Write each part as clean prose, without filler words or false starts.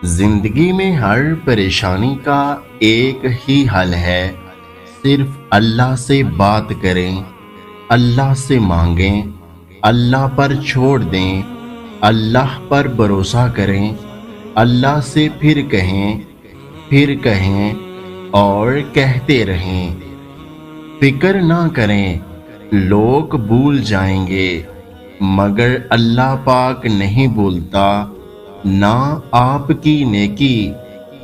जिंदगी में हर परेशानी का एक ही हल है। सिर्फ अल्लाह से बात करें, अल्लाह से मांगें, अल्लाह पर छोड़ दें, अल्लाह पर भरोसा करें, अल्लाह से फिर कहें और कहते रहें। फिक्र ना करें, लोग भूल जाएंगे, मगर अल्लाह पाक नहीं भूलता। ना आपकी नेकी,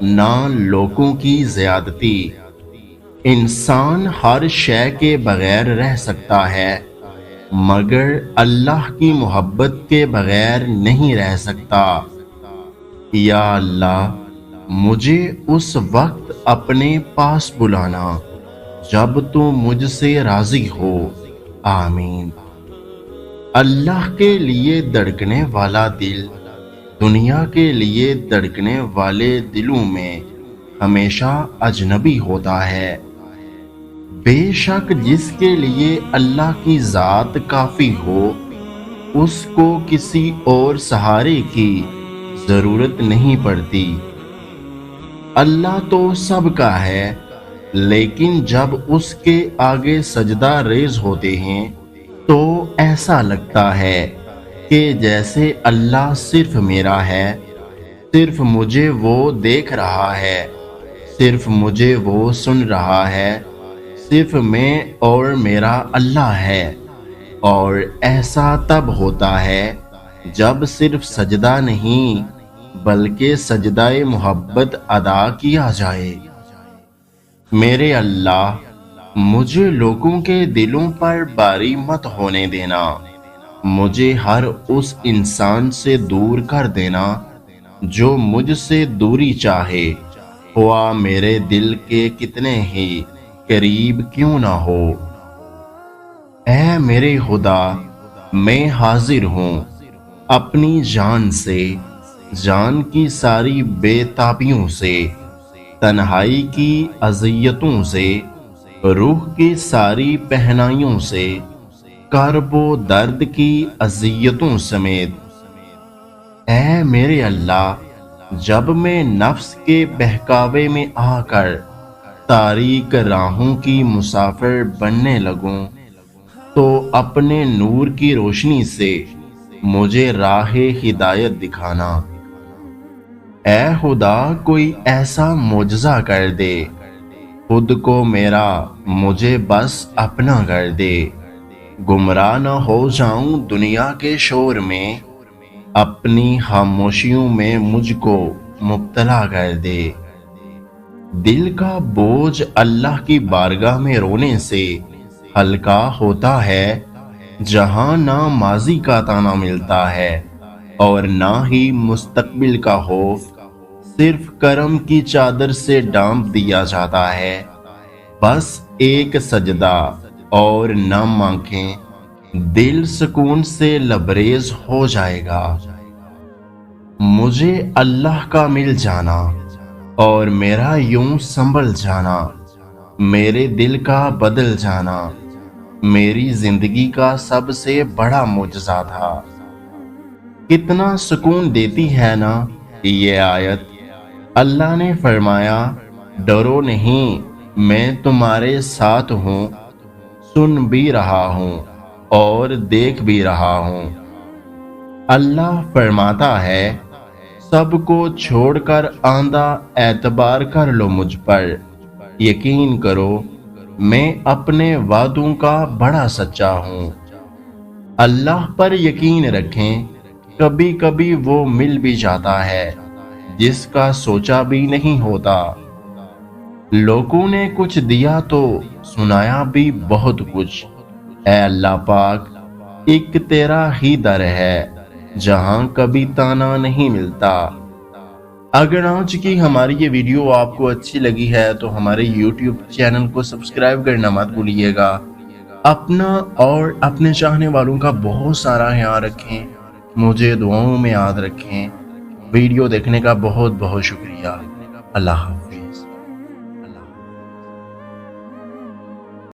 ना लोगों की ज्यादती। इंसान हर शय के बगैर रह सकता है, मगर अल्लाह की मोहब्बत के बगैर नहीं रह सकता। या अल्लाह, मुझे उस वक्त अपने पास बुलाना जब तू मुझसे राजी हो। आमीन। अल्लाह के लिए धड़कने वाला दिल दुनिया के लिए धड़कने वाले दिलों में हमेशा अजनबी होता है। बेशक जिसके लिए अल्लाह की ज़ात काफ़ी हो, उसको किसी और सहारे की ज़रूरत नहीं पड़ती। अल्लाह तो सबका है, लेकिन जब उसके आगे सजदा रेज होते हैं तो ऐसा लगता है कि जैसे अल्लाह सिर्फ मेरा है, सिर्फ मुझे वो देख रहा है, सिर्फ मुझे वो सुन रहा है, सिर्फ मैं और मेरा अल्लाह है। और ऐसा तब होता है जब सिर्फ सजदा नहीं बल्कि सजदाए मोहब्बत अदा किया जाए। मेरे अल्लाह, मुझे लोगों के दिलों पर बारी मत होने देना। मुझे हर उस इंसान से दूर कर देना जो मुझसे दूरी चाहे, हुआ मेरे दिल के कितने ही करीब क्यों ना हो। ऐ मेरे खुदा, मैं हाजिर हूँ अपनी जान से, जान की सारी बेताबियों से, तन्हाई की अज़ियतों से, रूह की सारी पहनाइयों से, कर्बो दर्द की अज़ियतों समेत। ऐ मेरे अल्लाह, जब मैं नफ्स के बहकावे में आकर तारीक राहों की मुसाफिर बनने लगूं, तो अपने नूर की रोशनी से मुझे राहे हिदायत दिखाना। ऐ खुदा, कोई ऐसा मोजज़ा कर दे, खुद को मेरा मुझे बस अपना कर दे। गुमराह न हो जाऊं दुनिया के शोर में, अपनी खामोशियों में मुझको मुब्तला कर दे। दिल का बोझ अल्लाह की बारगाह में रोने से हल्का होता है, जहां ना माजी का ताना मिलता है और ना ही मुस्तकबिल का खौफ। सिर्फ करम की चादर से ढांप दिया जाता है। बस एक सजदा और नम आंखें, दिल सुकून से लबरेज हो जाएगा। मुझे अल्लाह का मिल जाना और मेरा यूं संभल जाना, मेरे दिल का बदल जाना, मेरी जिंदगी का सबसे बड़ा मुजज़ा था। कितना सुकून देती है ना ये आयत। अल्लाह ने फरमाया, डरो नहीं, मैं तुम्हारे साथ हूँ, सुन भी रहा हूँ और देख भी रहा हूँ। अल्लाह फरमाता है, सबको छोड़कर आंधा एतबार कर लो मुझ पर, यकीन करो मैं अपने वादों का बड़ा सच्चा हूँ। अल्लाह पर यकीन रखें, कभी कभी वो मिल भी जाता है जिसका सोचा भी नहीं होता। लोगों ने कुछ दिया तो सुनाया भी बहुत कुछ। ऐ अल्लाह पाक, एक तेरा ही दर है जहां कभी ताना नहीं मिलता। अगर आज की हमारी ये वीडियो आपको अच्छी लगी है तो हमारे YouTube चैनल को सब्सक्राइब करना मत भूलिएगा। अपना और अपने चाहने वालों का बहुत सारा ख्याल रखें, मुझे दुआओं में याद रखें। वीडियो देखने का बहुत बहुत शुक्रिया। अल्लाह हाफ़िज़।